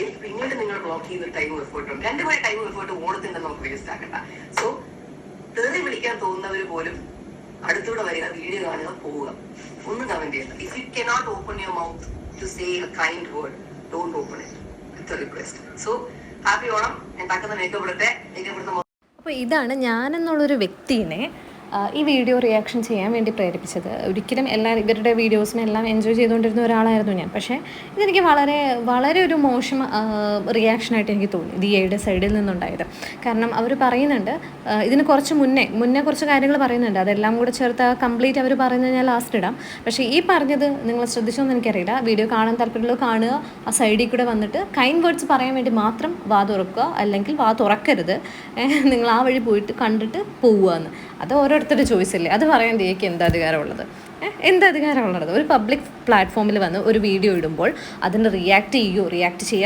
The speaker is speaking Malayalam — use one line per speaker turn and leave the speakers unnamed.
എനിക്ക് പിന്നീട് നിങ്ങൾ ബ്ലോക്ക് ചെയ്യുന്ന ടൈമും എഫേർട്ടും രണ്ടുപേരെ ടൈമും എഫേർട്ടും ഓണത്തിണ്ടെന്ന് നമുക്ക് വേസ്റ്റ് ആക്കണ്ട. സോ തെറി വിളിക്കാൻ തോന്നുന്നവർ പോലും അടുത്തൂടെ വരിക, വീഡിയോ കാണുക, പോവുക, ഒന്നും കമന്റ് ചെയ്യണ്ട. If you cannot open your mouth to say a kind word, don't open it. It's a request. So happy Onam. ഉണ്ടാക്കുന്ന മേക്കപ്പ് ഇടട്ടെ.
അപ്പോൾ ഇതാണ് ഞാനെന്നുള്ളൊരു വ്യക്തിനെ ഈ വീഡിയോ റിയാക്ഷൻ ചെയ്യാൻ വേണ്ടി പ്രേരിപ്പിച്ചത്. ഒരിക്കലും ഇവരുടെ വീഡിയോസിനും എല്ലാം എൻജോയ് ചെയ്തുകൊണ്ടിരുന്ന ഒരാളായിരുന്നു ഞാൻ. പക്ഷേ ഇതെനിക്ക് വളരെ വളരെ ഒരു മോശം റിയാക്ഷനായിട്ട് എനിക്ക് തോന്നി ദിയയുടെ സൈഡിൽ നിന്നുണ്ടായത്. കാരണം അവർ പറയുന്നുണ്ട്, ഇതിന് കുറച്ച് മുന്നേ കുറച്ച് കാര്യങ്ങൾ പറയുന്നുണ്ട്. അതെല്ലാം കൂടെ ചേർത്ത് കംപ്ലീറ്റ് അവർ പറയുന്നത് ഞാൻ ലാസ്റ്റ് ഇടാം. പക്ഷേ ഈ പറഞ്ഞത് നിങ്ങൾ ശ്രദ്ധിച്ചോന്ന് എനിക്കറിയില്ല. വീഡിയോ കാണാൻ താല്പര്യമുള്ള കാണുക, ആ സൈഡിൽ കൂടെ വന്നിട്ട് കൈൻഡ് വേർഡ്സ് പറയാൻ വേണ്ടി മാത്രം വാ തുറക്കുക, അല്ലെങ്കിൽ വാ തുറക്കരുത്, നിങ്ങൾ ആ വഴി പോയിട്ട് കണ്ടിട്ട് പോവുക എന്ന്. അത് ഓരോരുത്തരുടെ ചോയ്സ് അല്ലേ. അത് പറയാൻ ദിയയ്ക്ക് എന്താ അധികാരമുള്ളത്? എന്താ അധികാരമുള്ളത്? ഒരു പബ്ലിക് പ്ലാറ്റ്ഫോമിൽ വന്ന് ഒരു വീഡിയോ ഇടുമ്പോൾ അതിന് റിയാക്ട് ചെയ്യുകയോ റിയാക്ട് ചെയ്യാതെ